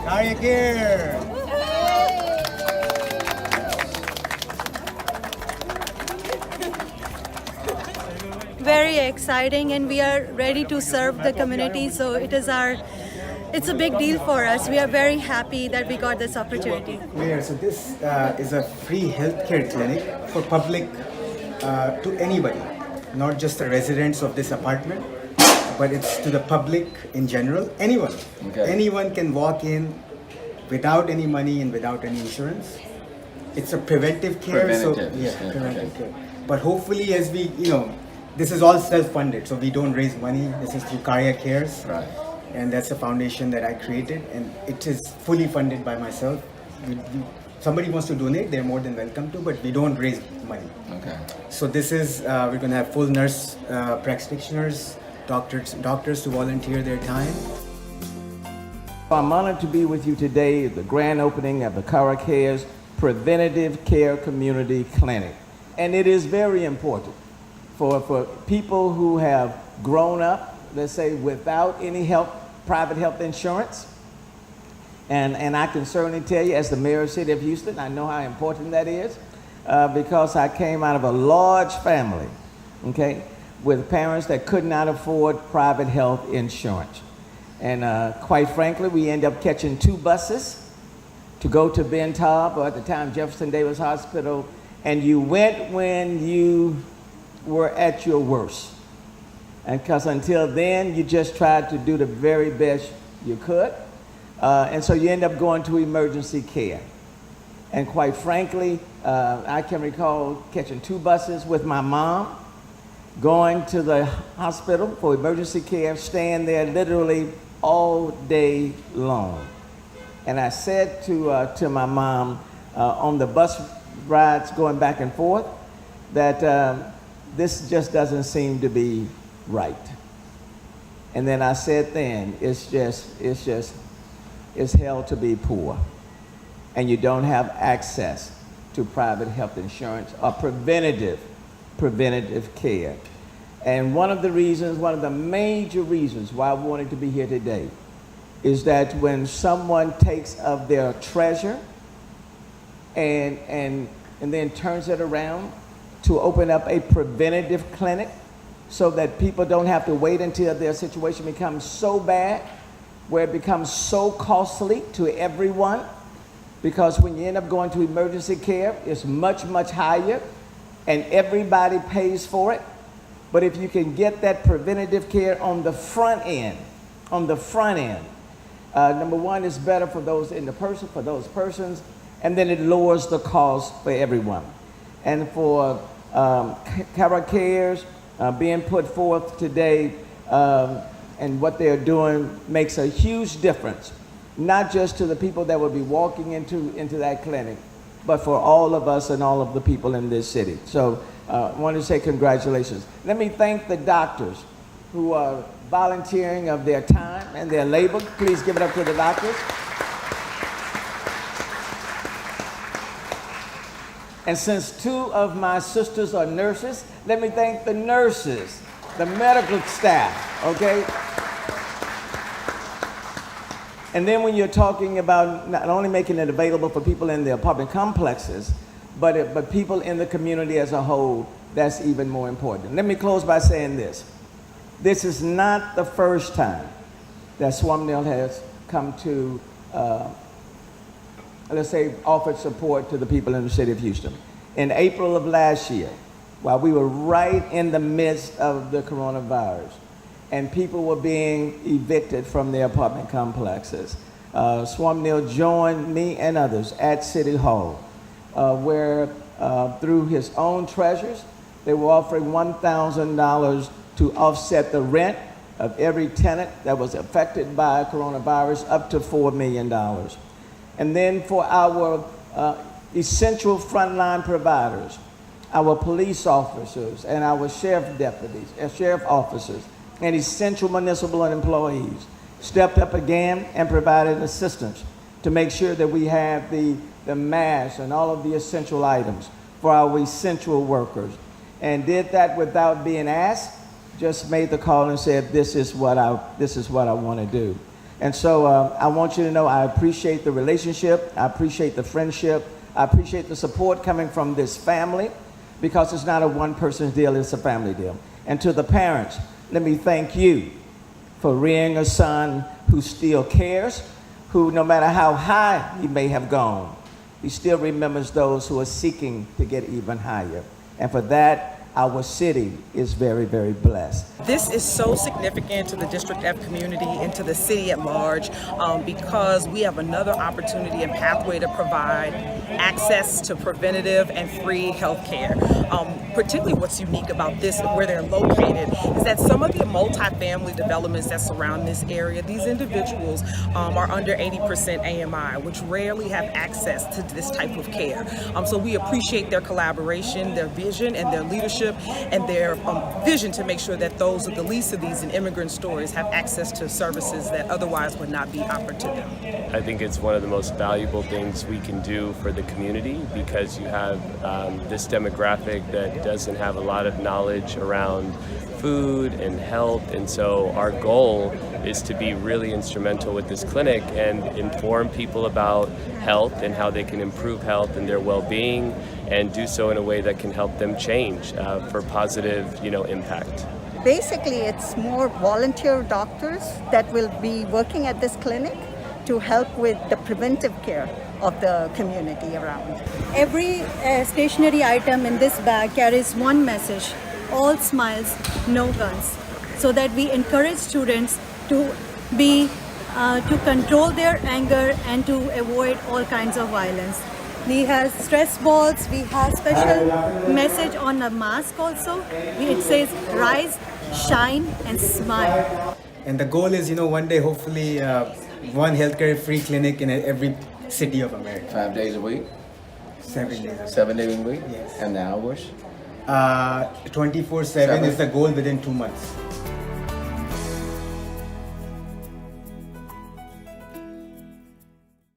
Karya Kares. Very exciting, and we are ready to serve the community. So it's a big deal for us. We are very happy that we got this opportunity. Mayor, so this is a free healthcare clinic for public to anybody, not just the residents of this apartment, but it's to the public in general. Anyone, anyone can walk in without any money and without any insurance. It's a preventive care. Preventive care. But hopefully, as we, this is all self-funded, so we don't raise money. This is through Karya Kares, Right. and that's a foundation that I created, and it is fully funded by myself. Somebody wants to donate, they're more than welcome to, but we don't raise money. Okay. So this is, we're going to have full nurse practitioners, doctors to volunteer their time. I'm honored to be with you today at the grand opening of the Karya Kares Preventative Care Community Clinic. And it is very important for people who have grown up, let's say, without any private health insurance. And I can certainly tell you, as the mayor of the city of Houston, I know how important that is because I came out of a large family, okay, with parents that could not afford private health insurance. And quite frankly, we end up catching 2 buses to go to Ben Taub, or at the time Jefferson Davis Hospital, and you went when you were at your worst. And because until then, you just tried to do the very best you could. And so you end up going to emergency care. And quite frankly, I can recall catching 2 buses with my mom, going to the hospital for emergency care, staying there literally all day long. And I said to my mom on the bus rides going back and forth that this just doesn't seem to be right. And then I said then, it's hell to be poor and you don't have access to private health insurance or preventative care. And one of the major reasons why I wanted to be here today is that when someone takes of their treasure and then turns it around to open up a preventative clinic so that people don't have to wait until their situation becomes so bad, where it becomes so costly to everyone, because when you end up going to emergency care, it's much, much higher and everybody pays for it. But if you can get that preventative care on the front end, number one, it's better for those persons, and then it lowers the cost for everyone. And for Karya Kares being put forth today and what they're doing makes a huge difference, not just to the people that will be walking into that clinic, but for all of us and all of the people in this city. So I want to say congratulations. Let me thank the doctors who are volunteering of their time and their labor. Please give it up to the doctors. And since 2 of my sisters are nurses, let me thank the nurses, the medical staff, okay? And then when you're talking about not only making it available for people in the apartment complexes, but people in the community as a whole, that's even more important. Let me close by saying this. This is not the first time that Swamdale has come to, let's say, offered support to the people in the city of Houston. In April of last year, while we were right in the midst of the coronavirus, and people were being evicted from their apartment complexes, Swamdale joined me and others at City Hall, where through his own treasures, they were offering $1,000 to offset the rent of every tenant that was affected by coronavirus, up to $4 million. And then for our essential frontline providers, our police officers and our sheriff deputies, sheriff officers, and essential municipal employees stepped up again and provided assistance to make sure that we have the masks and all of the essential items for our essential workers, and did that without being asked, just made the call and said, this is what I want to do. And so I want you to know I appreciate the relationship, I appreciate the friendship, I appreciate the support coming from this family, because it's not a one-person deal, it's a family deal. And to the parents, let me thank you for rearing a son who still cares, who no matter how high he may have gone, he still remembers those who are seeking to get even higher. And for that, our city is very, very blessed. This is so significant to the District F community and to the city at large because we have another opportunity and pathway to provide access to preventative and free health care. Particularly what's unique about this, where they're located, is that some of the multifamily developments that surround this area, these individuals are under 80% AMI, which rarely have access to this type of care. So we appreciate their collaboration, their vision, and their leadership, and their vision to make sure that those with the least of these and immigrant stories have access to services that otherwise would not be offered to them. I think it's one of the most valuable things we can do for the community, because you have this demographic that doesn't have a lot of knowledge around food and health, and so our goal is to be really instrumental with this clinic and inform people about health and how they can improve health and their well-being, and do so in a way that can help them change for positive, impact. Basically, it's more volunteer doctors that will be working at this clinic to help with the preventive care of the community around. Every stationery item in this bag carries one message: all smiles, no guns, so that we encourage students to control their anger and to avoid all kinds of violence. We have stress balls, we have special message on the mask also. It says rise, shine and smile. And the goal is, one day hopefully one healthcare free clinic in every city of America. 5 days a week? 7 days. 7 days a week? Yes. And the hours? 24/7 is the goal within 2 months.